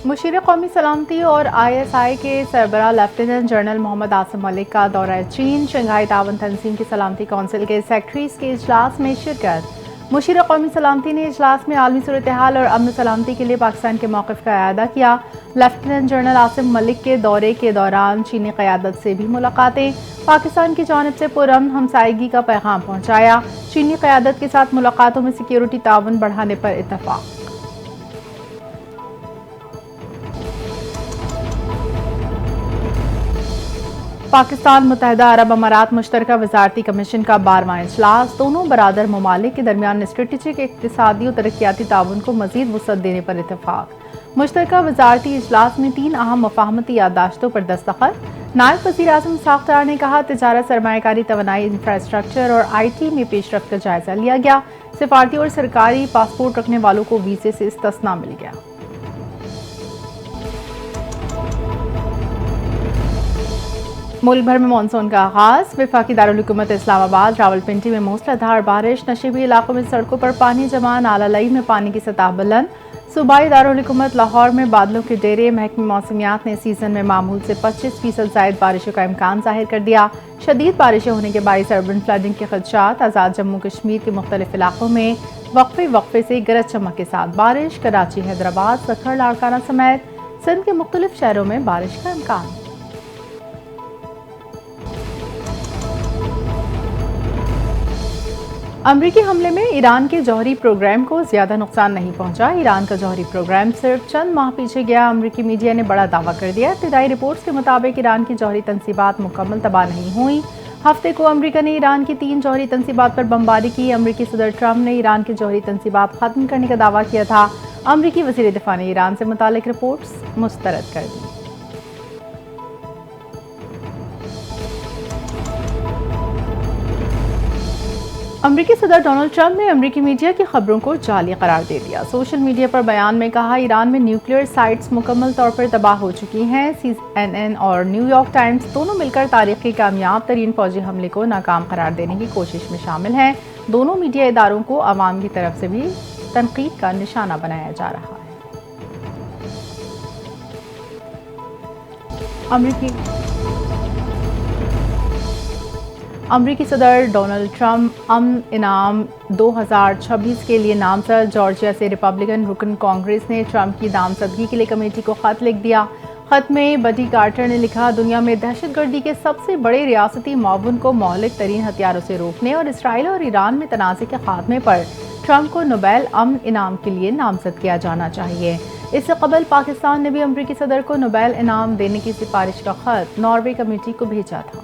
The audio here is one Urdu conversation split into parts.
مشیر قومی سلامتی اور ISI کے سربراہ لیفٹیننٹ جنرل محمد عاصم ملک کا دورہ چین، شنگھائی تعاون تنظیم کی سلامتی کونسل کے سیکرٹریز کے اجلاس میں شرکت۔ مشیر قومی سلامتی نے اجلاس میں عالمی صورتحال اور امن و سلامتی کے لیے پاکستان کے موقف کا اعادہ کیا۔ لیفٹیننٹ جنرل عاصم ملک کے دورے کے دوران چینی قیادت سے بھی ملاقاتیں، پاکستان کی جانب سے پرامن ہمسائیگی کا پیغام پہنچایا۔ چینی قیادت کے ساتھ ملاقاتوں میں سیکیورٹی تعاون بڑھانے پر اتفاق۔ پاکستان متحدہ عرب امارات مشترکہ وزارتی کمیشن کا 12واں اجلاس، دونوں برادر ممالک کے درمیان اسٹریٹجک اقتصادی و ترقیاتی تعاون کو مزید وسعت دینے پر اتفاق۔ مشترکہ وزارتی اجلاس میں 3 اہم مفاہمتی یادداشتوں پر دستخط۔ نائب وزیر اعظم اسحاق ڈار نے کہا، تجارت، سرمایہ کاری، توانائی، انفراسٹرکچر اور IT میں پیش رفت کا جائزہ لیا گیا۔ سفارتی اور سرکاری پاسپورٹ رکھنے والوں کو ویزے سے استثناء مل گیا۔ ملک بھر میں مانسون کا آغاز، وفاقی دارالحکومت اسلام آباد راولپنڈی میں موسلا دھار بارش، نشیبی علاقوں میں سڑکوں پر پانی جمع، نالہ لئی میں پانی کی سطح بلند۔ صوبائی دارالحکومت لاہور میں بادلوں کے ڈیرے، محکمہ موسمیات نے سیزن میں معمول سے 25% زائد بارشوں کا امکان ظاہر کر دیا۔ شدید بارشیں ہونے کے باعث اربن فلڈنگ کے خدشات، آزاد جموں کشمیر کے مختلف علاقوں میں وقفے سے گرج چمک کے ساتھ بارش، کراچی، حیدرآباد، سکھر، لاڑکانہ سمیت سندھ کے مختلف شہروں میں بارش کا امکان۔ امریکی حملے میں ایران کے جوہری پروگرام کو زیادہ نقصان نہیں پہنچا۔ ایران کا جوہری پروگرام صرف چند ماہ پیچھے گیا۔ امریکی میڈیا نے بڑا دعویٰ کر دیا۔ ابتدائی رپورٹس کے مطابق ایران کی جوہری تنصیبات مکمل تباہ نہیں ہوئیں۔ ہفتے کو امریکہ نے ایران کی 3 جوہری تنصیبات پر بمباری کی۔ امریکی صدر ٹرمپ نے ایران کی جوہری تنصیبات ختم کرنے کا دعویٰ کیا تھا۔ امریکی وزیر دفاع نے ایران سے متعلق رپورٹس مسترد کر دیں۔ امریکی صدر ڈونلڈ ٹرمپ نے امریکی میڈیا کی خبروں کو جعلی قرار دے دیا۔ سوشل میڈیا پر بیان میں کہا، ایران میں نیوکلیئر سائٹس مکمل طور پر تباہ ہو چکی ہیں۔ CNN اور نیو یارک ٹائمز دونوں مل کر تاریخ کے کامیاب ترین فوجی حملے کو ناکام قرار دینے کی کوشش میں شامل ہیں۔ دونوں میڈیا اداروں کو عوام کی طرف سے بھی تنقید کا نشانہ بنایا جا رہا ہے۔ امریکی صدر ڈونلڈ ٹرمپ امن انعام 2026 کے لیے نامزد۔ جارجیا سے ریپبلکن رکن کانگریس نے ٹرمپ کی نامزدگی کے لیے کمیٹی کو خط لکھ دیا۔ خط میں بڈی کارٹر نے لکھا، دنیا میں دہشت گردی کے سب سے بڑے ریاستی معاون کو مہلک ترین ہتھیاروں سے روکنے اور اسرائیل اور ایران میں تنازع کے خاتمے پر ٹرمپ کو نوبیل امن انعام کے لیے نامزد کیا جانا چاہیے۔ اس سے قبل پاکستان نے بھی امریکی صدر کو نوبیل انعام دینے کی سفارش کا خط ناروے کمیٹی کو بھیجا تھا۔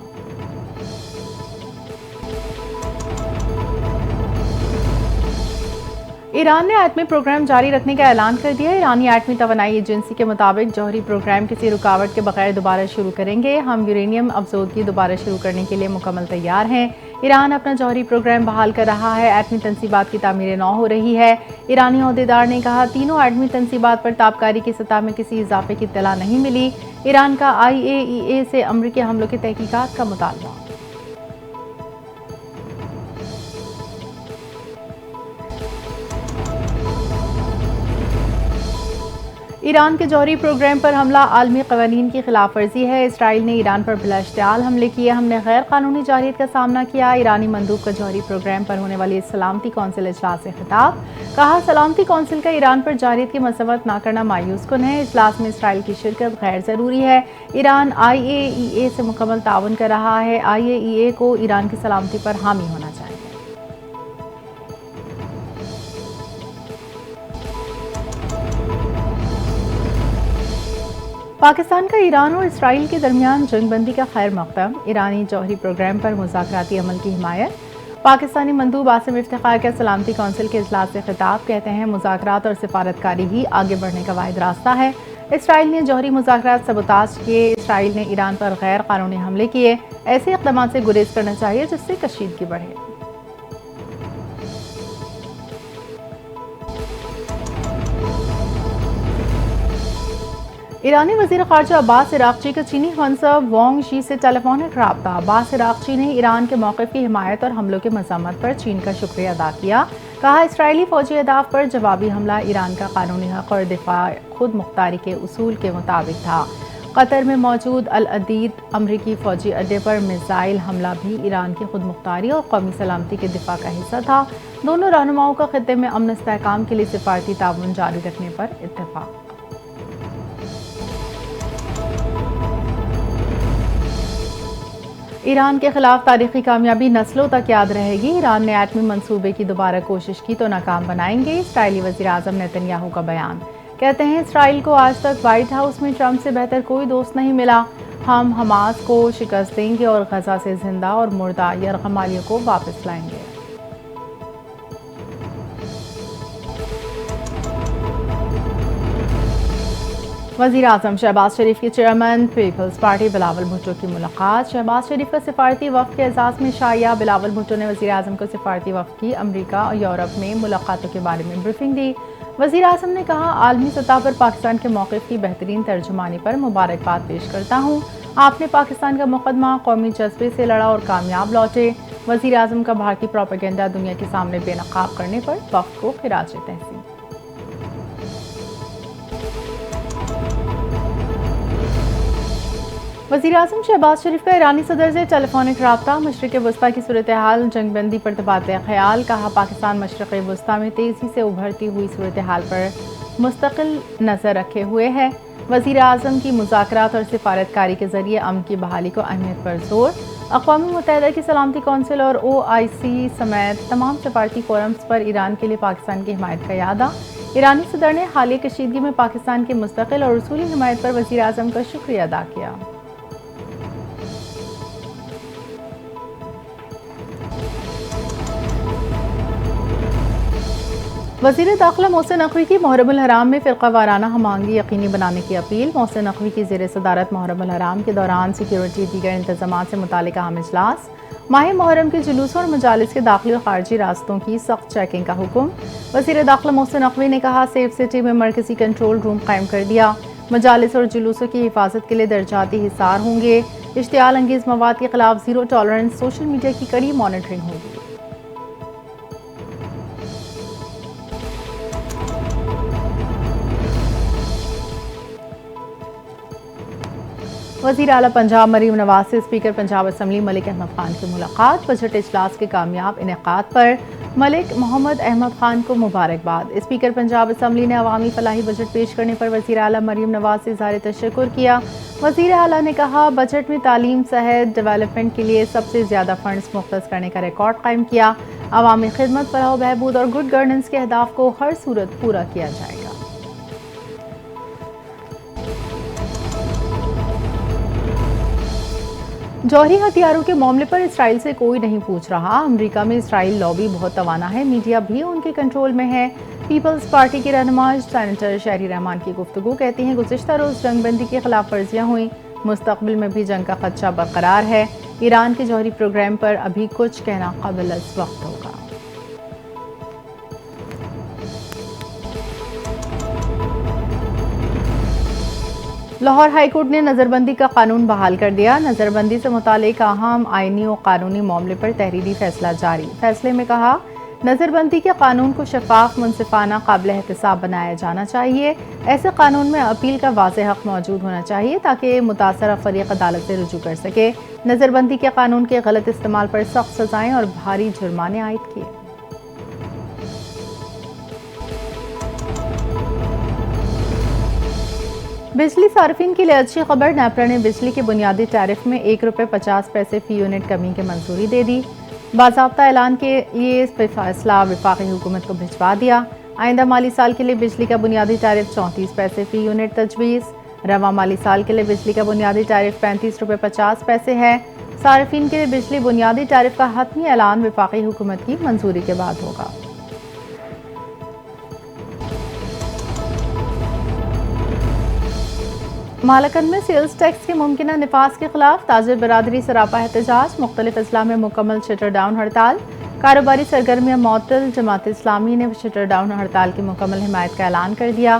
ایران نے ایٹمی پروگرام جاری رکھنے کا اعلان کر دیا۔ ایرانی ایٹمی توانائی ایجنسی کے مطابق جوہری پروگرام کسی رکاوٹ کے بغیر دوبارہ شروع کریں گے۔ ہم یورینیم افزودگی دوبارہ شروع کرنے کے لیے مکمل تیار ہیں۔ ایران اپنا جوہری پروگرام بحال کر رہا ہے۔ ایٹمی تنصیبات کی تعمیر نو ہو رہی ہے۔ ایرانی عہدیدار نے کہا، تینوں ایٹمی تنصیبات پر تابکاری کی سطح میں کسی اضافے کی اطلاع نہیں ملی۔ ایران کا IAEA سے امریکی حملوں کی تحقیقات کا مطالبہ۔ ایران کے جوہری پروگرام پر حملہ عالمی قوانین کی خلاف ورزی ہے۔ اسرائیل نے ایران پر بلا اشتعال حملے کیے۔ ہم نے غیر قانونی جارحیت کا سامنا کیا۔ ایرانی مندوب کا جوہری پروگرام پر ہونے والی سلامتی کونسل اجلاس سے خطاب، کہا، سلامتی کونسل کا ایران پر جارحیت کی مذمت نہ کرنا مایوس کن ہے۔ اجلاس میں اسرائیل کی شرکت غیر ضروری ہے۔ ایران IAEA سے مکمل تعاون کر رہا ہے۔ IAEA کو ایران کی سلامتی پر حامی ہونا چاہیے۔ پاکستان کا ایران اور اسرائیل کے درمیان جنگ بندی کا خیر مقدم، ایرانی جوہری پروگرام پر مذاکراتی عمل کی حمایت۔ پاکستانی مندوب عاصم افتخار کا سلامتی کونسل کے اجلاس سے خطاب، کہتے ہیں مذاکرات اور سفارتکاری ہی آگے بڑھنے کا واحد راستہ ہے۔ اسرائیل نے جوہری مذاکرات سبوتاژ کیے۔ اسرائیل نے ایران پر غیر قانونی حملے کیے۔ ایسے اقدامات سے گریز کرنا چاہیے جس سے کشیدگی بڑھے۔ ایرانی وزیر خارجہ عباس عراقچی کا چینی منصب وانگ شی سے ٹیلی فونک رابطہ۔ عباس عراقچی نے ایران کے موقف کی حمایت اور حملوں کی مذمت پر چین کا شکریہ ادا کیا۔ کہا اسرائیلی فوجی اہداف پر جوابی حملہ ایران کا قانونی حق اور دفاع خود مختاری کے اصول کے مطابق تھا۔ قطر میں موجود العدید امریکی فوجی اڈے پر میزائل حملہ بھی ایران کی خود مختاری اور قومی سلامتی کے دفاع کا حصہ تھا۔ دونوں رہنماؤں کا خطے میں امن استحکام کے لیے سفارتی تعاون جاری رکھنے پر اتفاق۔ ایران کے خلاف تاریخی کامیابی نسلوں تک یاد رہے گی۔ ایران نے ایٹمی منصوبے کی دوبارہ کوشش کی تو ناکام بنائیں گے، اسرائیلی وزیر اعظم نیتن یاہو کا بیان۔ کہتے ہیں اسرائیل کو آج تک وائٹ ہاؤس میں ٹرمپ سے بہتر کوئی دوست نہیں ملا۔ ہم حماس کو شکست دیں گے اور غزہ سے زندہ اور مردہ یرغمالیوں کو واپس لائیں گے۔ وزیر اعظم شہباز شریف کے chairman peoples party Bilawal Bhutto کی ملاقات۔ شہباز شریف کا سفارتی وفد کے اعزاز میں شائعہ، بلاول بھٹو نے وزیر اعظم کو سفارتی وفد کی امریکہ اور یورپ میں ملاقاتوں کے بارے میں بریفنگ دی۔ وزیر اعظم نے کہا عالمی سطح پر پاکستان کے موقف کی بہترین ترجمانی پر مبارکباد پیش کرتا ہوں۔ آپ نے پاکستان کا مقدمہ قومی جذبے سے لڑا اور کامیاب لوٹے۔ وزیر اعظم کا بھارتی پروپیگنڈا دنیا کے سامنے بے نقاب کرنے پر وفد کو خراج تحسین۔ وزیر اعظم شہباز شریف کا ایرانی صدر سے ٹیلی فونک رابطہ۔ مشرق وسطیٰ کی صورتحال، جنگ بندی پر تبادلہ خیال۔ کہا پاکستان مشرق وسطیٰ میں تیزی سے ابھرتی ہوئی صورتحال پر مستقل نظر رکھے ہوئے ہے۔ وزیر اعظم کی مذاکرات اور سفارتکاری کے ذریعے امن کی بحالی کو اہمیت پر زور۔ اقوام متحدہ کی سلامتی کونسل اور OIC سمیت تمام سفارتی فورمز پر ایران کے لیے پاکستان کی حمایت کا اعادہ۔ ایرانی صدر نے حالیہ کشیدگی میں پاکستان کی مستقل اور اصولی حمایت پر وزیر اعظم کا شکریہ ادا کیا۔ وزیر داخلہ محسن نقوی کی محرم الحرام میں فرقہ وارانہ ہم آہنگی یقینی بنانے کی اپیل۔ محسن نقوی کی زیر صدارت محرم الحرام کے دوران سیکیورٹی دیگر انتظامات سے متعلق اہم اجلاس۔ ماہ محرم کے جلوسوں اور مجالس کے داخلی اور خارجی راستوں کی سخت چیکنگ کا حکم۔ وزیر داخلہ محسن نقوی نے کہا سیف سٹی میں مرکزی کنٹرول روم قائم کر دیا۔ مجالس اور جلوسوں کی حفاظت کے لیے درجاتی حصار ہوں گے۔ اشتعال انگیز مواد کے خلاف زیرو ٹالرنس، سوشل میڈیا کی کڑی مانیٹرنگ ہوگی۔ وزیر اعلیٰ پنجاب مریم نواز سے اسپیکر پنجاب اسمبلی ملک احمد خان کی ملاقات۔ بجٹ اجلاس کے کامیاب انعقاد پر ملک محمد احمد خان کو مبارکباد۔ اسپیکر پنجاب اسمبلی نے عوامی فلاحی بجٹ پیش کرنے پر وزیر اعلیٰ مریم نواز سے اظہار تشکر کیا۔ وزیر اعلیٰ نے کہا بجٹ میں تعلیم، صحت، ڈیولپمنٹ کے لیے سب سے زیادہ فنڈز مختص کرنے کا ریکارڈ قائم کیا۔ عوامی خدمت، فلاح و بہبود اور گڈ گورننس کے اہداف کو ہر صورت پورا کیا جائے گا۔ جوہری ہتھیاروں کے معاملے پر اسرائیل سے کوئی نہیں پوچھ رہا۔ امریکہ میں اسرائیل لابی بہت توانا ہے، میڈیا بھی ان کے کنٹرول میں ہے۔ پیپلز پارٹی کے رہنما سینیٹر شہری رحمان کی گفتگو کہتی ہیں گزشتہ روز جنگ بندی کی خلاف ورزیاں ہوئیں، مستقبل میں بھی جنگ کا خدشہ برقرار ہے۔ ایران کے جوہری پروگرام پر ابھی کچھ کہنا قابل وقت ہوگا۔ لاہور ہائی کورٹ نے نظر بندی کا قانون بحال کر دیا۔ نظر بندی سے متعلق اہم آئینی و قانونی معاملے پر تحریری فیصلہ جاری۔ فیصلے میں کہا نظر بندی کے قانون کو شفاف، منصفانہ، قابل احتساب بنایا جانا چاہیے۔ ایسے قانون میں اپیل کا واضح حق موجود ہونا چاہیے تاکہ متاثرہ فریق عدالت سے رجوع کر سکے۔ نظر بندی کے قانون کے غلط استعمال پر سخت سزائیں اور بھاری جرمانے عائد کیے۔ بجلی صارفین کے لیے اچھی خبر، نیپرا نے بجلی کے بنیادی ٹیرف میں ₹1.50 فی یونٹ کمی کی منظوری دے دی۔ باضابطہ اعلان کے لیے فیصلہ وفاقی حکومت کو بھجوا دیا۔ آئندہ مالی سال کے لیے بجلی کا بنیادی ٹیرف 34 پیسے فی یونٹ تجویز۔ رواں مالی سال کے لیے بجلی کا بنیادی ٹیرف ₹35.50 ہے۔ صارفین کے لیے بجلی بنیادی ٹیرف کا حتمی اعلان وفاقی حکومت کی منظوری کے بعد ہوگا۔ مالکن میں سیلز ٹیکس کے ممکنہ نفاذ کے خلاف تاجر برادری سراپا احتجاج، مختلف اضلاع میں مکمل شٹر ڈاؤن ہڑتال۔ کاروباری سرگرمیاں معطل، جماعت اسلامی نے شٹر ڈاؤن ہڑتال کی مکمل حمایت کا اعلان کر دیا۔